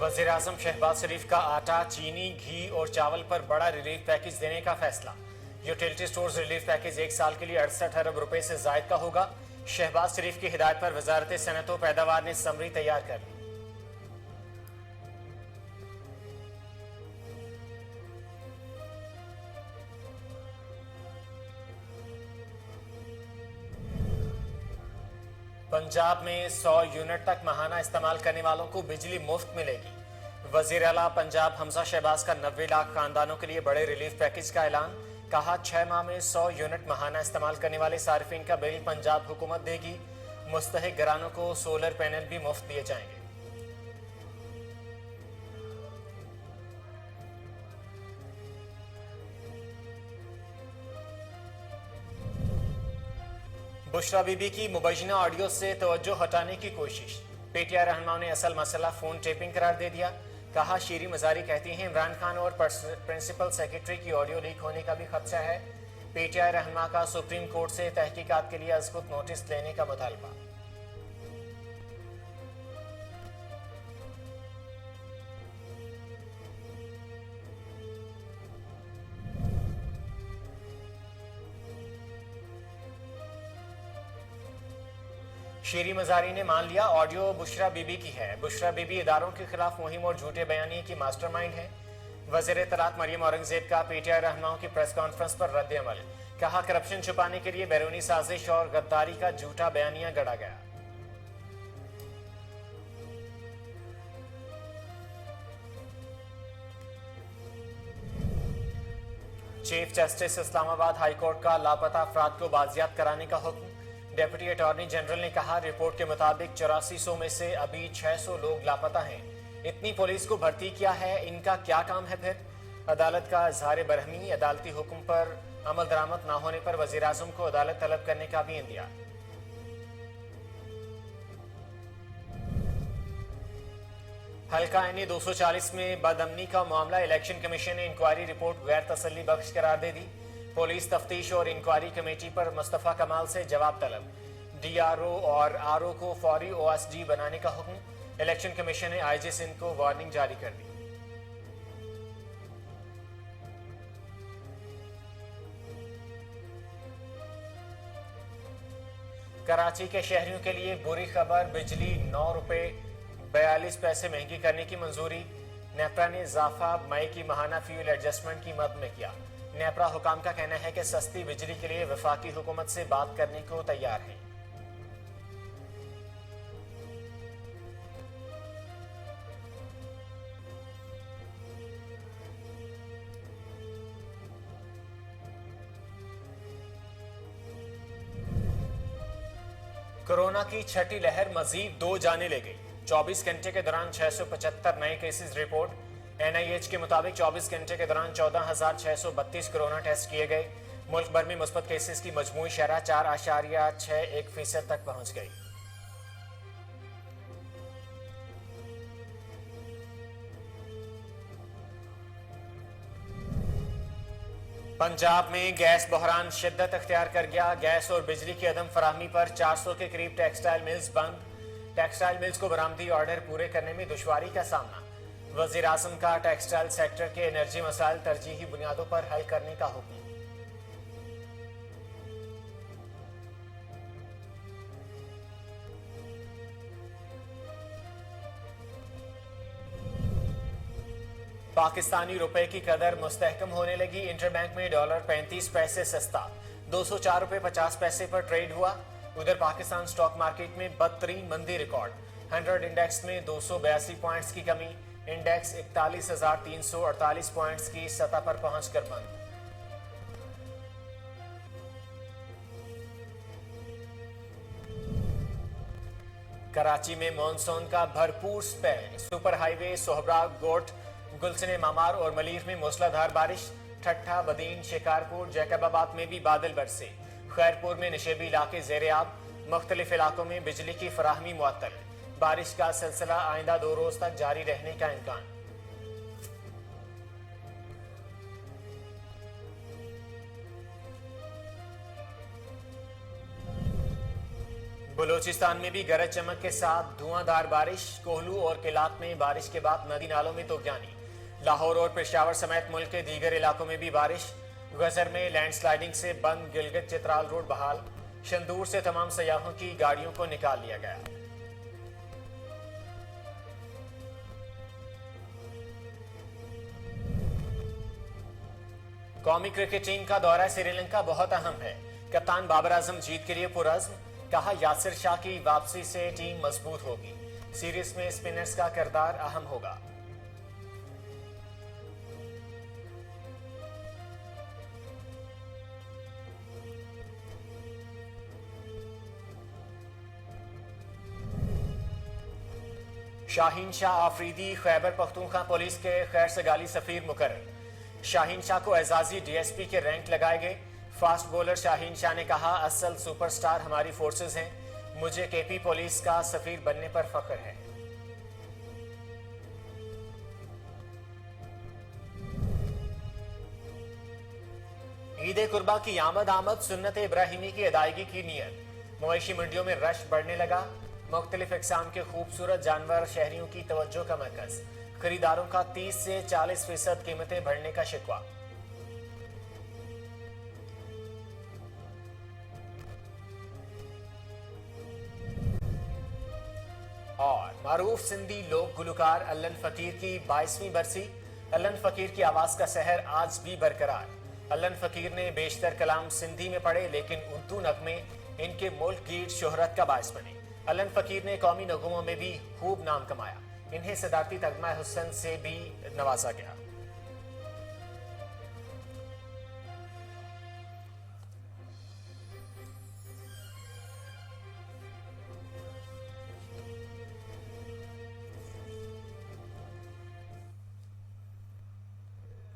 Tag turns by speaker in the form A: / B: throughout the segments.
A: वज़ीर-ए-आज़म शहबाज शरीफ का आटा, चीनी, घी और चावल पर बड़ा रिलीफ पैकेज देने का फैसला। यूटिलिटी स्टोर्स रिलीफ पैकेज 1 साल के लिए 68 अरब रुपए से जायद का होगा। शहबाज शरीफ की हिदायत पर वजारत सनअत व पैदावार ने समरी तैयार कर ली। पंजाब में 100 यूनिट तक महाना इस्तेमाल करने वालों को बिजली मुफ्त मिलेगी। वजीर आला पंजाब हमजा शहबाज का 90 लाख खानदानों के लिए बड़े रिलीफ पैकेज का ऐलान। कहा 6 माह में 100 यूनिट महाना इस्तेमाल करने वाले सार्फिन का बिल पंजाब हुकूमत देगी। मुस्तहिक घरानों को सोलर पैनल भी मुफ्त दिए जाएंगे। बुशरा बीबी की मुबैना ऑडियो से तवज्जो हटाने की कोशिश। पीटीआई रहनुमाओं ने असल मसला फोन टेपिंग करार दे दिया। कहा शीरी मजारी कहती हैं इमरान खान और प्रिंसिपल सेक्रेटरी की ऑडियो लीक होने का भी खदशा है। पीटीआई रहनुमा का सुप्रीम कोर्ट से तहकीकात के लिए अज़खुद नोटिस लेने का मुतालबा। शीरी मजारी ने मान लिया ऑडियो बुशरा बीबी की है। बुशरा बीबी इदारों के खिलाफ मुहिम और झूठे बयानी की मास्टरमाइंड है। वज़ीर तलात मरियम औरंगजेब का पीटीआई रहनुमाओं की प्रेस कॉन्फ्रेंस पर रद्द अमल। कहा करप्शन छुपाने के लिए बैरूनी साजिश और गद्दारी का झूठा बयानिया गढ़ा गया। चीफ जस्टिस इस्लामाबाद हाईकोर्ट का लापता अफराद को बाजियात कराने का हुक्म। डेप्यूटी अटॉर्नी जनरल ने कहा रिपोर्ट के मुताबिक 8400 में से अभी 600 लोग लापता हैं। इतनी पुलिस को भर्ती किया है, इनका क्या काम है फिर। अदालत का इजहार बरहमी। अदालती हुक्म पर अमल दरामद न होने पर वज़ीर-ए-आज़म को अदालत तलब करने का भी इंदिया। हल्का एनी 240 में बदअमनी का मामला। इलेक्शन कमीशन ने इंक्वायरी रिपोर्ट गैर तसल्ली बख्श करार दे दी। पुलिस तफ्तीश और इंक्वायरी कमेटी पर मुस्तफा कमाल से जवाब तलब। डीआरओ और आरओ को फौरी ओएसडी बनाने का हुक्म। इलेक्शन कमीशन ने आईजी सिंध को वार्निंग जारी कर दी। कराची के शहरियों के लिए बुरी खबर। बिजली 9 रुपए 42 पैसे महंगी करने की मंजूरी। नेपरा ने इजाफा मई की महाना फ्यूल एडजस्टमेंट की मद में किया। नेपरा हुकाम का कहना है कि सस्ती बिजली के लिए वफाकी हुकूमत से बात करने को तैयार है। कोरोना की छठी लहर मजीद 2 जाने ले गई। 24 घंटे के दौरान 675 नए केसेस रिपोर्ट। एनआईएच के मुताबिक 24 घंटे के दौरान 14,632 कोरोना टेस्ट किए गए। मुल्क भर में मुस्बत केसेस की मजमूई शरह 4.61% तक पहुंच गई। पंजाब में गैस बहरान शिद्दत अख्तियार कर गया। गैस और बिजली की अदम फराहमी पर 400 के करीब टेक्सटाइल मिल्स बंद। टेक्सटाइल मिल्स को बरामदी ऑर्डर पूरे करने में दुश्वारी का सामना। वज़ीर-ए-आज़म का टेक्सटाइल सेक्टर के एनर्जी मसाइल तरजीही बुनियादों पर हल करने का हुक्म। पाकिस्तानी रुपए की कदर मुस्तहकम होने लगी। इंटरबैंक में डॉलर 35 पैसे सस्ता 204 रुपए 50 पैसे पर ट्रेड हुआ। उधर पाकिस्तान स्टॉक मार्केट में बदतरीन मंदी रिकॉर्ड। 100 इंडेक्स में 282 पॉइंट्स की कमी। इंडेक्स 41,348 पॉइंट्स की सतह पर पहुंचकर बंद। कराची में मॉनसून का भरपूर स्पेल। सुपर हाईवे सोहबराग, गोट, गुलशन मामार और मलीर में मूसलाधार बारिश। ठट्ठा, बदीन, शिकारपुर, जैकबाबाद में भी बादल बरसे। खैरपुर में निशेबी इलाके ज़ेरे-आब। मुख्तलिफ इलाकों में बिजली की फराहमी मुअत्तल। बारिश का सिलसिला आइंदा 2 रोज तक जारी रहने का इम्कान। बलूचिस्तान में भी गरज चमक के साथ धुआंधार बारिश। कोहलू और किलात में बारिश के बाद नदी नालों में तूफानी। लाहौर और पेशावर समेत मुल्क के दीगर इलाकों में भी बारिश। गजर में लैंडस्लाइडिंग से बंद गिलगित चित्राल रोड बहाल। शंदूर से तमाम सयाहों की गाड़ियों को निकाल लिया गया। कौमी क्रिकेट टीम का दौरा श्रीलंका बहुत अहम है। कप्तान बाबर आजम जीत के लिए पुरअज़्म। कहा यासिर शाह की वापसी से टीम मजबूत होगी। सीरीज में स्पिनर्स का किरदार अहम होगा। शाहीन शाह आफरीदी खैबर पख्तूनख्वा पुलिस के खैर सगाली सफीर मुकर्रर। शाहीन शाह को एजाजी डीएसपी के रैंक लगाए गए। फास्ट बॉलर शाहीन शाह ने कहा, असल सुपरस्टार हमारी फोर्सेस हैं। मुझे केपी पुलिस का सफीर बनने पर फख्र है। ईद कुर्बा की आमद सुन्नत इब्राहिमी की अदायगी की नीयत। मवेशी मंडियों में रश बढ़ने लगा। मुख्तलिफ इकसाम के खूबसूरत जानवर शहरियों की तवज्जो का मरकज। खरीदारों का 30 से 40% कीमतें बढ़ने का शिकवा। और मारूफ सिंधी लोक गुलकार अल्लन फकीर की 22वीं बरसी। अल्लन फकीर की आवाज का सहर आज भी बरकरार। अल्लन फकीर ने बेशतर कलाम सिंधी में पढ़े, लेकिन उर्दू नगमे इनके मुल्क गीर शोहरत का बायस बने। अल्लन फकीर ने कौमी नगमों में भी खूब नाम कमाया। इन्हें सदारती तगमा हुस्न से भी नवाजा गया।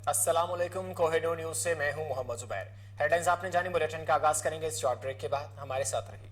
A: अस्सलामुअलैकुम, कोहिनूर न्यूज से मैं हूं मोहम्मद जुबैर। हेडलाइंस आपने जानी। बुलेटिन का आगाज करेंगे इस शॉर्ट ब्रेक के बाद। हमारे साथ रहिए।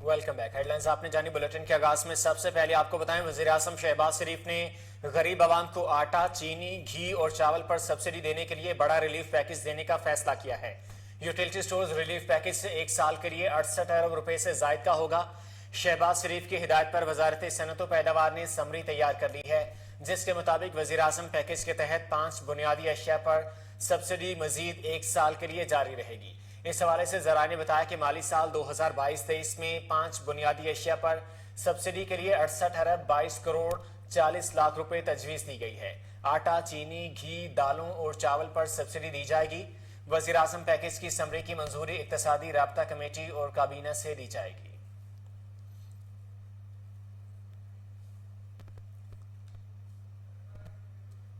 A: Welcome back. हेडलाइंस आपने जानी। बुलेटिन के आगाज में सबसे पहले आपको बताएं, वजीर आजम शहबाज शरीफ ने गरीब आवाम को आटा, चीनी, घी और चावल पर सब्सिडी देने के लिए बड़ा रिलीफ पैकेज देने का फैसला किया है। यूटिलिटी स्टोर्स रिलीफ पैकेज से 1 साल के लिए 68 अरब रुपए से जायद का होगा। शहबाज शरीफ की हिदायत पर वजारत सनअत व पैदावार ने समरी तैयार कर ली है, जिसके मुताबिक वजीर आजम पैकेज के तहत 5 बुनियादी अशिया पर सब्सिडी मजीद 1 साल के लिए जारी रहेगी। इस हवाले से जरा ने बताया कि माली साल 2022-23 में 5 बुनियादी अशिया पर सब्सिडी के लिए 68 अरब 22 करोड़ 40 लाख रुपए तजवीज दी गई है। आटा, चीनी, घी, दालों और चावल पर सब्सिडी दी जाएगी। वजीर आजम पैकेज की समरी की मंजूरी इक्तसादी राब्ता कमेटी और काबीना से दी जाएगी।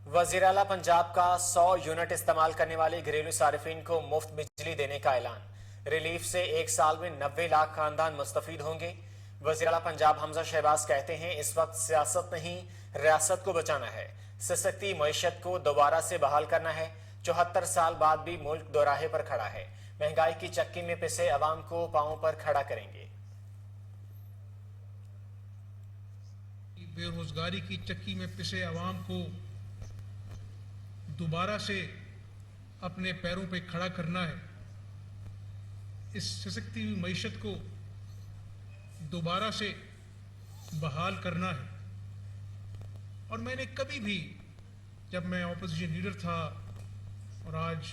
A: वजीर आला पंजाब का 100 यूनिट इस्तेमाल करने वाले घरेलू सारिफिन को मुफ्त बिजली देने का ऐलान। रिलीफ से 1 साल में 90 लाख खानदान मुस्तफीद होंगे। वजीर आला पंजाब हमजा शहबाज कहते हैं, इस वक्त सियासत नहीं, रियासत को बचाना है। सशक्ति मईशत को दोबारा से बहाल करना है। 74 साल बाद भी मुल्क दोराहे पर खड़ा है। महंगाई की चक्की में पिसे अवाम को पांवों पर खड़ा करेंगे।
B: बेरोजगारी की चक्की में पिसे अवाम को दोबारा से अपने पैरों पे खड़ा करना है। इस सशक्ति हुई मईशत को दोबारा से बहाल करना है। और मैंने कभी भी, जब मैं ऑपोजिशन लीडर था और आज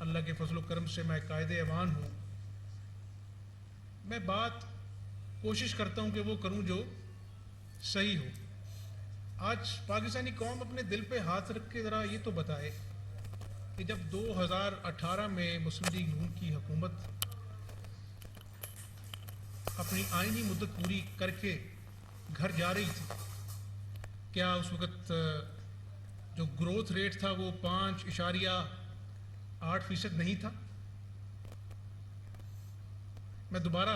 B: अल्लाह के फजल करम से मैं कायदे अवान हूँ, मैं बात कोशिश करता हूँ कि वो करूँ जो सही हो। आज पाकिस्तानी कौम अपने दिल पे हाथ रख के ज़रा ये तो बताए कि जब 2018 में मुस्लिम लीग नून की हुकूमत अपनी आईनी मुद्दत पूरी करके घर जा रही थी, क्या उस वक्त जो ग्रोथ रेट था वो 5.8% नहीं था? मैं दोबारा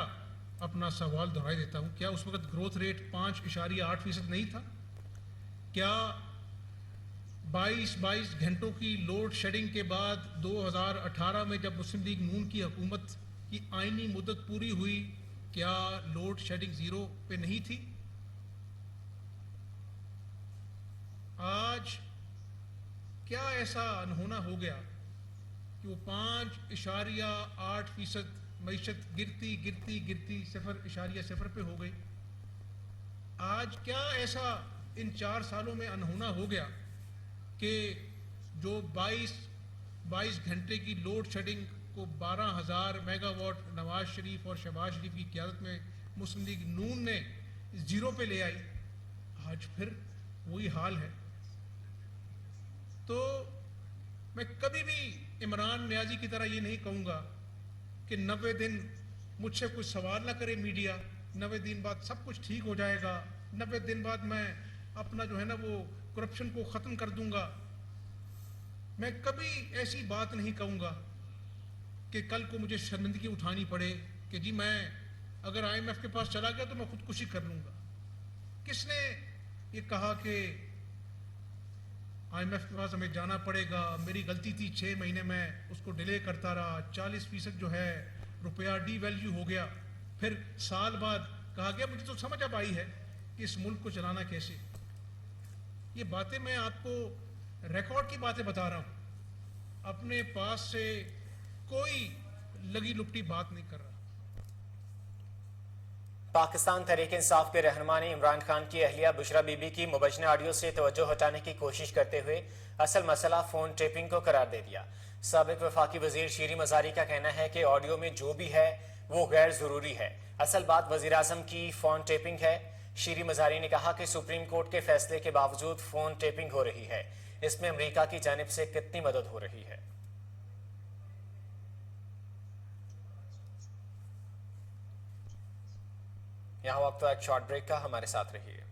B: अपना सवाल दोहराई देता हूं, क्या उस वक्त ग्रोथ रेट 5.8% नहीं था? क्या 22 घंटों की लोड शेडिंग के बाद 2018 में जब मुस्लिम लीग नून की हुकूमत की आईनी मुद्दत पूरी हुई, क्या लोड शेडिंग जीरो पे नहीं थी? आज क्या ऐसा अनहोना हो गया कि वो 5.8% मईशत गिरती गिरती गिरती 0.0 पे हो गई? आज क्या ऐसा इन 4 सालों में अनहोना हो गया कि जो 22 घंटे की लोड शेडिंग को 12,000 मेगावाट नवाज शरीफ और शहबाज शरीफ की क़यादत में मुस्लिम लीग नून ने जीरो पे ले आई, आज फिर वही हाल है। तो मैं कभी भी इमरान नियाजी की तरह ये नहीं कहूँगा कि 90 दिन मुझसे कुछ सवाल ना करे मीडिया, 90 दिन बाद सब कुछ ठीक हो जाएगा, 90 दिन बाद मैं अपना जो है ना वो करप्शन को ख़त्म कर दूंगा। मैं कभी ऐसी बात नहीं कहूँगा कि कल को मुझे शर्मिंदगी उठानी पड़े कि जी मैं अगर IMF के पास चला गया तो मैं खुदकुशी कर लूँगा। किसने ये कहा कि IMF के पास हमें जाना पड़ेगा? मेरी गलती थी, 6 महीने में उसको डिले करता रहा, 40% जो है रुपया डीवैल्यू हो गया। फिर साल बाद कहा गया मुझे तो समझ अब आई है कि इस मुल्क को चलाना कैसे। ये बातें मैं आपको रिकॉर्ड की बातें बता रहा हूँ, अपने पास से कोई लगी लुपटी बात नहीं कर रहा।
A: पाकिस्तान तहरीक इंसाफ के रहनुमा ने इमरान खान की अहलिया बुशरा बीबी की मुबजना ऑडियो से तवज्जो हटाने की कोशिश करते हुए असल मसला फोन टेपिंग को करार दे दिया। साबिक वफाकी वजीर शीरी मजारी का कहना है कि ऑडियो में जो भी है वो गैर जरूरी है, असल बात वजीर आजम की फोन टेपिंग है। शीरी मजारी ने कहा कि सुप्रीम कोर्ट के फैसले के बावजूद फोन टेपिंग हो रही है, इसमें अमेरिका की जानिब से कितनी मदद हो रही है। यहाँ वक्त एक शॉर्ट ब्रेक का, हमारे साथ रहिए।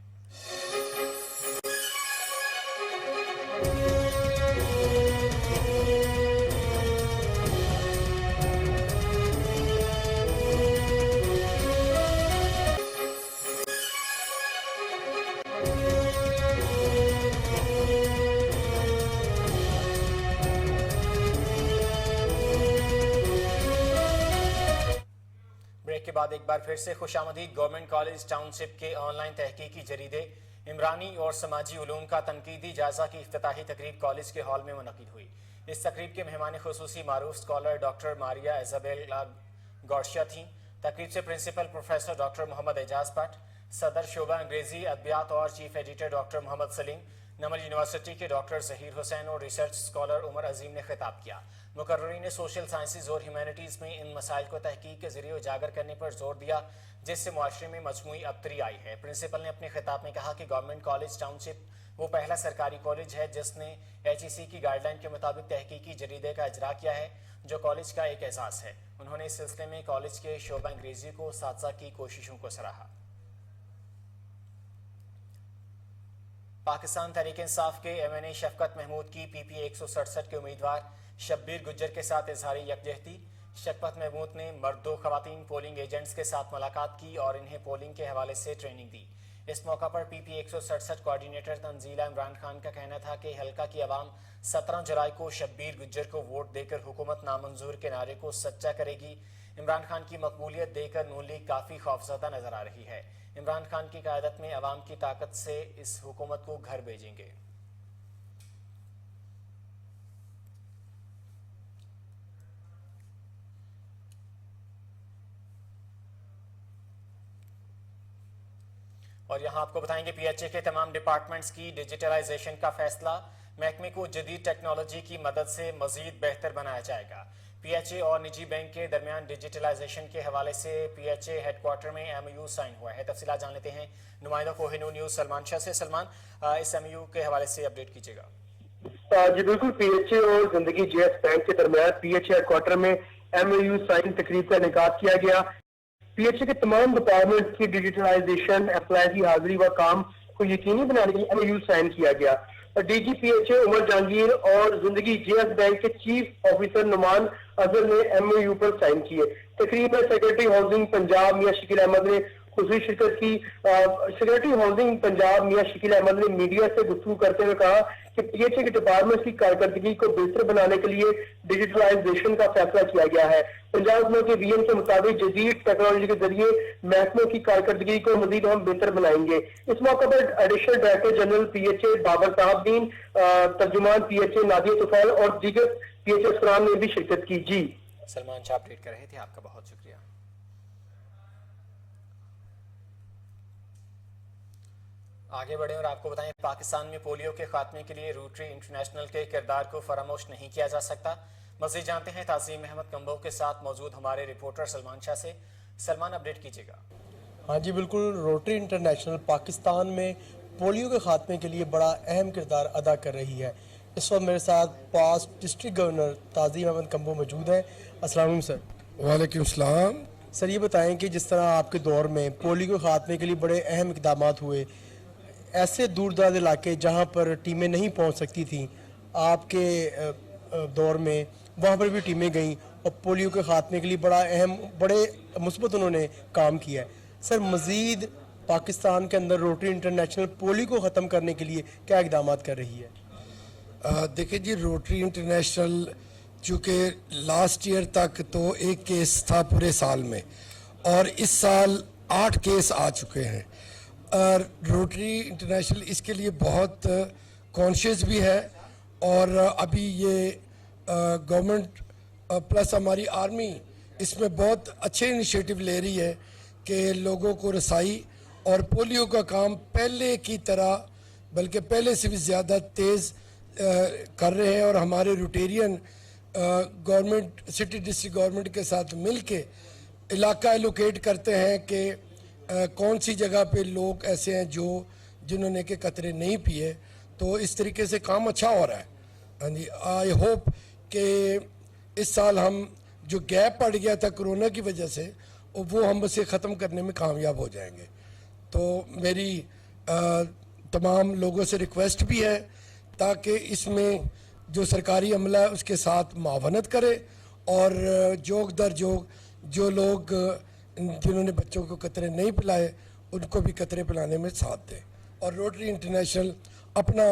A: ब्रेक के बाद एक बार फिर से खुशामदीद। गवर्नमेंट कॉलेज टाउनशिप के ऑनलाइन तहकीकी जरीदे इमरानी और समाजी उलूम का तनकीदी जायजा की इफ्तिताही तकरीब कॉलेज के हॉल में मुनक़िद हुई। इस तकरीब के मेहमान खुसूसी मारूफ स्कॉलर डॉक्टर मारिया इजाबेला गौरशिया थी। तकरीब से principal professor doctor Mohammad Ejaz Bhatt, सदर शोबा अंग्रेजी अदबियात और chief editor doctor Mohammad Saleem, Namal University के डॉक्टर जहीर हुसैन और रिसर्च स्कॉलर उमर अजीम ने खिताब किया। मुकर्रीन ने सोशल साइंसेज और ह्यूमैनिटीज़ में इन मसाइल को तहकीक के जरिए उजागर करने पर जोर दिया, जिससे मुआशरे में मजमूई अबतरी आई है। प्रिंसिपल ने अपने खिताब में कहा कि गवर्नमेंट कॉलेज टाउनशिप वो पहला सरकारी कॉलेज है जिसने HEC की गाइडलाइन के मुताबिक तहकीकी जरीदे का इजरा किया है, जो कॉलेज का एक एजाज़ है। उन्होंने इस सिलसिले में कॉलेज के शोबा अंग्रेजी को साथसा की कोशिशों को सराहा। पाकिस्तान तहरीक इंसाफ के MNA शफकत महमूद की PP 167 के उम्मीदवार शब्बीर गुज्जर के साथ इजहारी यकजहती। शफकत महमूद ने मर्दों खवातीन पोलिंग एजेंट्स के साथ मुलाकात की और इन्हें पोलिंग के हवाले से ट्रेनिंग दी। इस मौका पर PP 167 कोऑर्डिनेटर तंजीला इमरान खान का कहना था कि हल्का की आवाम 17 जुलाई को शब्बीर गुज्जर को वोट देकर हुकूमत नामंजूर के नारे को सच्चा करेगी। इमरान खान की मकबूलियत देकर नून लीग काफ़ी खौफजदा नजर आ रही है। इमरान खान की क़यादत में अवाम की ताकत से इस हुकूमत को घर भेजेंगे। और यहाँ आपको बताएंगे PHA के तमाम डिपार्टमेंट्स की डिजिटलाइजेशन का फैसला। महकमे को जदीद टेक्नोलॉजी की मदद से मजीद बेहतर बनाया जाएगा। PHA और निजी बैंक के दरमियान डिजिटलाइजेशन के हवाले से PHA हेडक्वार्टर में MOU साइन हुआ है। तफसीलात जान लेते हैं नुमाइंदा कोहिनूर न्यूज़ सलमान शाह से। सलमान, इस MOU के हवाले से अपडेट कीजिएगा।
C: जी बिल्कुल, PHA और जिंदगी JS बैंक के दरमियान PHA हेडक्वार्टर में MOU साइन तकरीब का इनेकाद किया गया। PHA के तमाम डिपार्टमेंट की डिजिटलाइजेशन एम्प्लॉय की हाजिरी व काम को यकीनी बनाने के लिए MOU साइन किया गया। DG PHA उमर जहांगीर और जिंदगी JS बैंक के चीफ ऑफिसर नुमान अजहर ने MOU पर साइन किए। तकरीब में सेक्रेटरी हाउसिंग पंजाब मियां शकील अहमद ने खुशी शिरकत की। सेक्रेटरी हाउसिंग पंजाब मियां शकील अहमद ने मीडिया से गुफ्तगू करते हुए कहा कि पीएचए के डिपार्टमेंट की कारकर्दगी को बेहतर बनाने के लिए डिजिटलाइजेशन का फैसला किया गया है। पंजाब के वीएम के मुताबिक जदीद टेक्नोलॉजी के जरिए महकमों की कारकर्दगी को मजीद हम बेहतर बनाएंगे। इस मौके पर additional director general PHA Babar Sahabdin, तर्जुमान पीएचए नादिया तुफैल और दीगर पीएचए अफसरान ने भी शिरकत की। जी
A: सलमान शाह अपडेट कर रहे थे, आपका बहुत शुक्रिया। आगे बढ़े और आपको बताएं, पाकिस्तान में पोलियो के खात्मे के लिए रोटरी इंटरनेशनल के किरदार को फरामोश नहीं किया जा सकता। मज़ीद जानते हैं ताज़ीम अहमद कंबो के साथ मौजूद हमारे रिपोर्टर सलमान शाह से। सलमान, अपडेट कीजिएगा।
D: हाँ जी बिल्कुल, रोटरी इंटरनेशनल पाकिस्तान में पोलियो के खात्मे के लिए बड़ा अहम किरदार अदा कर रही है। इस वक्त मेरे साथ पास district governor Tazeem Ahmad combo मौजूद हैं। अस्सलाम वालेकुम सर।
E: वालेकुम सलाम।
D: सर ये बताएं कि जिस तरह आपके दौर में पोलियो के खात्मे के लिए बड़े अहम इकदाम हुए, ऐसे दूर दराज इलाके जहाँ पर टीमें नहीं पहुँच सकती थी, आपके दौर में वहाँ पर भी टीमें गईं और पोलियो के खात्मे के लिए बड़े मुस्बत उन्होंने काम किया है। सर मज़ीद पाकिस्तान के अंदर रोटरी इंटरनेशनल पोलियो को ख़त्म करने के लिए क्या इकदाम कर रही है?
E: देखिए जी, रोटरी इंटरनेशनल चूँकि लास्ट ईयर तक तो एक केस था पूरे साल में, और इस साल 8 केस आ चुके हैं। और रोटरी इंटरनेशनल इसके लिए बहुत कॉन्शियस भी है, और अभी ये गवर्नमेंट प्लस हमारी आर्मी इसमें बहुत अच्छे इनिशिएटिव ले रही है कि लोगों को रसाई और पोलियो का काम पहले की तरह बल्कि पहले से भी ज़्यादा तेज़ कर रहे हैं। और हमारे Rotarian government city district government के साथ मिल के इलाका एलोकेट करते हैं कि कौन सी जगह पे लोग ऐसे हैं जिन्होंने के कतरे नहीं पिए। तो इस तरीके से काम अच्छा हो रहा है। हाँ जी, आई होप कि इस साल हम जो गैप पड़ गया था कोरोना की वजह से, वो हम उसे ख़त्म करने में कामयाब हो जाएंगे। तो मेरी तमाम लोगों से रिक्वेस्ट भी है ताकि इसमें जो सरकारी अमला है उसके साथ मावनत करे, और जोग दर जोग जो लोग जिन्होंने बच्चों को कतरे नहीं पिलाए उनको भी कतरे पिलाने में साथ दें। और रोटरी इंटरनेशनल अपना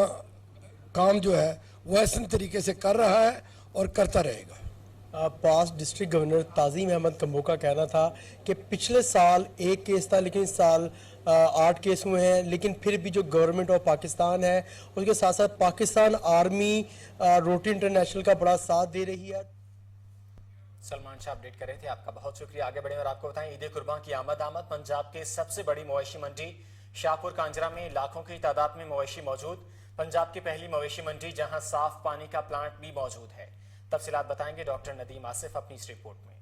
E: काम जो है वो ऐसे तरीके से कर रहा है और करता रहेगा।
D: पास district governor Tazeem Ahmad combo का कहना था कि पिछले साल 1 केस था, लेकिन इस साल 8 केस हुए हैं। लेकिन फिर भी जो गवर्नमेंट ऑफ पाकिस्तान है उसके साथ साथ पाकिस्तान आर्मी रोटरी इंटरनेशनल का बड़ा साथ दे रही है।
A: सलमान शाह अपडेट कर रहे थे, आपका बहुत शुक्रिया। आगे बढ़े और आपको बताएं, ईद कुर्बान की आमद पंजाब के सबसे बड़ी मवेशी मंडी शाहपुर कांजरा में लाखों की तादाद में मवेशी मौजूद। पंजाब की पहली मवेशी मंडी जहां साफ पानी का प्लांट भी मौजूद है। तफसीलात बताएंगे डॉक्टर नदीम आसिफ अपनी इस रिपोर्ट में।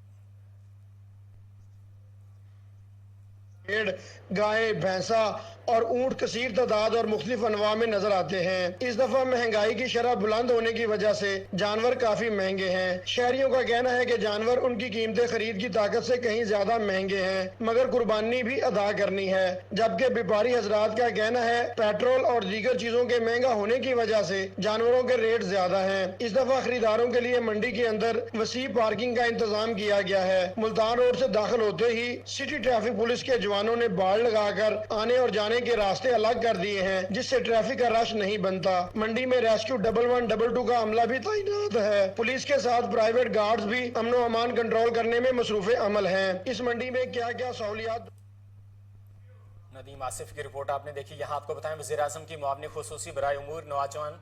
F: भेड़, गाय, भैंसा और ऊंट कसीर तादाद और मुख्तलिफ अनवा में नजर आते हैं। इस दफा महंगाई की शरह बुलंद होने की वजह से जानवर काफी महंगे हैं। शहरियों का कहना है कि जानवर उनकी कीमतें खरीद की ताकत से कहीं ज्यादा महंगे हैं, मगर कुर्बानी भी अदा करनी है। जबकि व्यापारी हजरात का कहना है पेट्रोल और दीगर चीजों के महंगा होने की वजह से जानवरों के रेट ज्यादा हैं। इस दफा खरीदारों के लिए मंडी के अंदर वसी पार्किंग का इंतजाम किया गया है। मुल्तान रोड से दाखिल होते ही सिटी ट्रैफिक पुलिस के जवानों ने बाड़ लगाकर आने और जाने के रास्ते अलग कर दिए हैं, जिससे ट्रैफिक का रश नहीं बनता। मंडी में रेस्क्यू 1112 का अमला भी तैनात है। पुलिस के साथ प्राइवेट गार्ड्स भी अमनो अमान कंट्रोल करने में मसरूफे अमल हैं। इस मंडी में क्या क्या सहूलियात।
A: नदीम आसिफ की रिपोर्ट आपने देखी। यहाँ आपको बताएं, वज़ीर-ए-आज़म की मुआवनी खुसूसी बराए उमूर नौजवान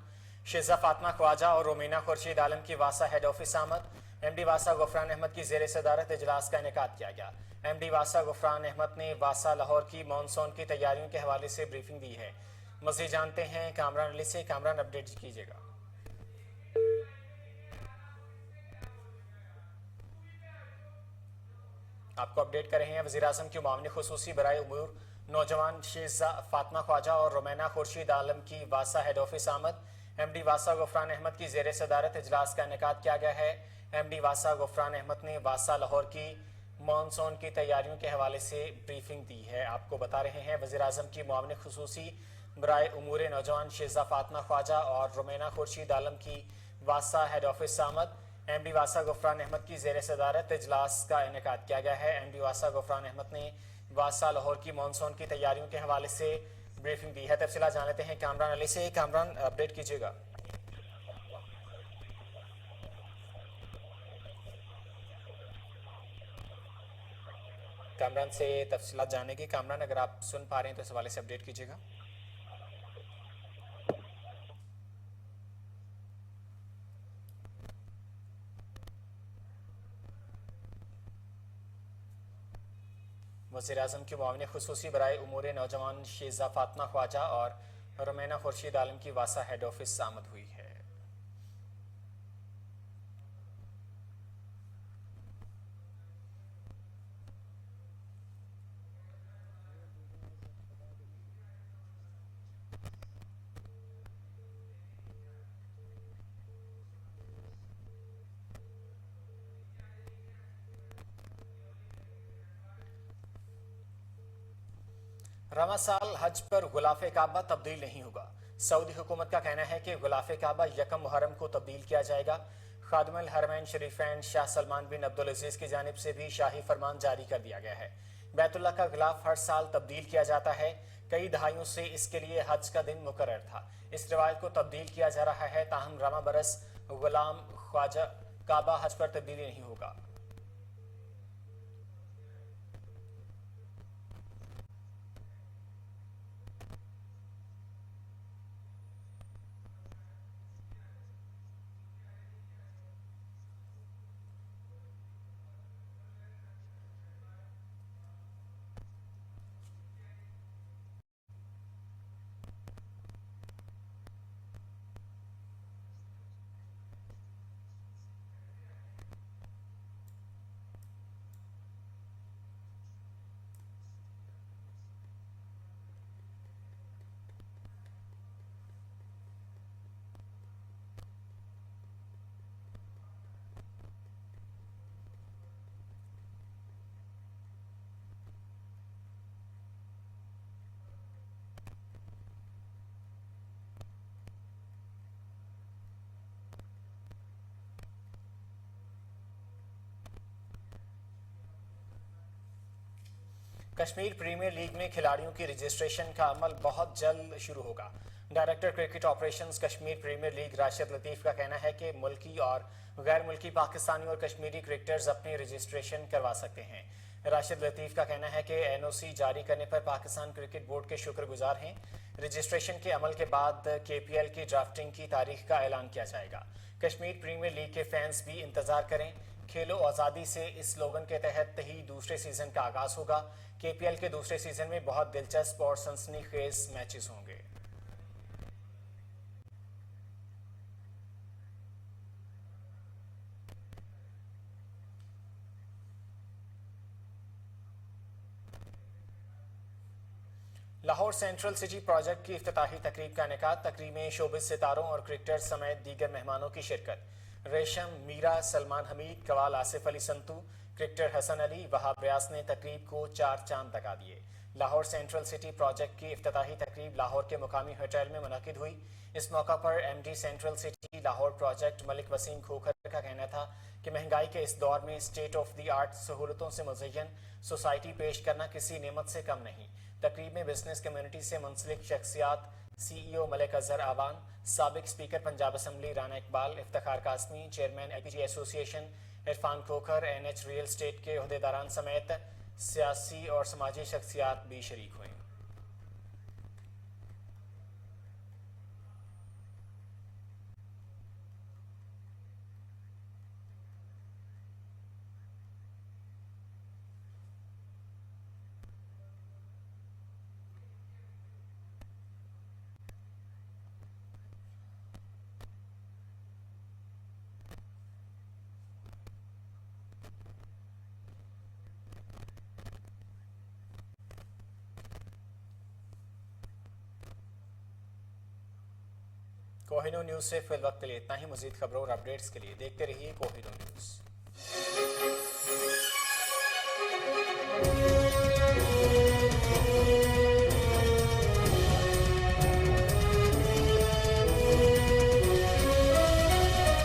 A: शेजा फातिमा ख्वाजा और रोमीना खुर्शीद आलम की वासा हेड ऑफिस आमद। एमडी वासा गुफरान अहमद की जेर सदारत इजलास का इनेकाद किया गया। एमडी वासा गुफरान अहमद ने वासा लाहौर की मानसून की तैयारियों के हवाले से ब्रीफिंग दी है। मज़ीद जानते हैं कामरान अली से। कामरान, अपडेट कीजिएगा। आपको अपडेट कर रहे हैं, वज़ीर-ए-आज़म की मुआवनी खुसूसी बराए उमूर नौजवान शेजा फातिमा ख्वाजा और रोमीना खुर्शीद आलम की वासा हेड ऑफिस आमद। एमडी वासा गुफरान अहमद की जेर सदारत इजलास का इनेकाद किया गया है। एमडी वासा गुफरान अहमद ने वासा लाहौर की मानसून की तैयारियों के हवाले से ब्रीफिंग दी है। आपको बता रहे हैं, वज़ीर-ए-आज़म की मुआवनी खुसूसी बराए उमूर नौजवान शेजा फातिमा ख्वाजा और रोमीना खुर्शीद आलम की वासा हेड ऑफिस आमद। एमडी वासा गुफरान अहमद की जेर सदारत इजलास का इनेकाद किया गया है। एमडी वासा गुफरान अहमद ने वासा लाहौर की मानसून की तैयारियों के हवाले से ब्रीफिंग दी है। तफसीलात जान लेते हैं कामरान अली से। कामरान, अपडेट कीजिएगा। कामरान से तफसीलात जानने की। कामरान, अगर आप सुन पा रहे हैं तो इस हवाले से अपडेट कीजिएगा। वज़ीर-ए-आज़म की मुआविन खुसूसी बराए उमूर नौजवान शेजा फातिमा ख्वाजा और रुमैना खुर्शीद आलम की वासा हेड ऑफिस आमद हुई है। रवा साल हज पर गुलाफ काबा तब्दील नहीं होगा। सऊदी हुकूमत का कहना है कि गुलाफ काबा यकम मुहर्रम को तब्दील किया जाएगा। खादिमुल हरमैन शरीफैन शाह सलमान बिन अब्दुल अजीज की जानिब से भी शाही फरमान जारी कर दिया गया है। बैतुल्लाह का गुलाफ हर साल तब्दील किया जाता है। कई दहाइयों से इसके लिए हज का दिन मुकर्रर था। इस रिवायत को तब्दील किया जा रहा है, ताहम रवा बरस गुलाम ख्वाजा काबा हज पर तब्दीली नहीं होगा। कश्मीर प्रीमियर लीग में खिलाड़ियों की रजिस्ट्रेशन का अमल बहुत जल्द शुरू होगा। Director cricket operations Kashmir premier league Rashid Latif का कहना है कि मुल्की और गैर मुल्की पाकिस्तानी और कश्मीरी क्रिकेटर्स अपनी रजिस्ट्रेशन करवा सकते हैं। राशिद लतीफ का कहना है कि एनओसी जारी करने पर पाकिस्तान क्रिकेट बोर्ड के शुक्रगुजार हैं। रजिस्ट्रेशन के अमल के बाद केपीएल की ड्राफ्टिंग की तारीख का ऐलान किया जाएगा। कश्मीर प्रीमियर लीग के फैंस भी इंतजार करें। खेलो आज़ादी से इस स्लोगन के तहत ही दूसरे सीजन का आगाज होगा। केपीएल के दूसरे सीजन में बहुत दिलचस्प और सनसनीखेज मैचेस होंगे। लाहौर सेंट्रल सिटी प्रोजेक्ट की इफ्तिताही तकरीब का इनेकाद। तकरीब में शोबिस सितारों और क्रिकेटर्स समेत दीगर मेहमानों की शिरकत। रेशम, मीरा, सलमान हमीद, कवाल आसिफ अली संतू, क्रिकेटर हसन अली, वहाब रियाज ने तकरीब को 4 चांद लगा दिए। लाहौर सेंट्रल सिटी प्रोजेक्ट की इफ्तिताही तकरीब लाहौर के मुकामी होटल में मुनक्किद हुई। इस मौका पर MD central city Lahore project Malik Waseem Khokhar का कहना था कि महंगाई के इस दौर में स्टेट ऑफ द आर्ट सहूलतों से मुज़य्यन सोसाइटी पेश करना किसी नेमत से कम नहीं। तकरीब में बिजनेस कम्युनिटी से मुंसलिक शख्सियात, सीईओ मलिक अजहर आवान, साबिक speaker Punjab assembly Rana Iqbal, Iftikhar Qasmi, chairman LPG association Irfan Khokhar, NH real estate के अहदेदारान समेत सियासी और समाजी शख्सियात भी शरीक हुए। कोहिनूर न्यूज़ से फिल वक्त के लिए इतना ही। मजीद खबरों और अपडेट्स के लिए देखते रहिए कोहिनूर न्यूज़।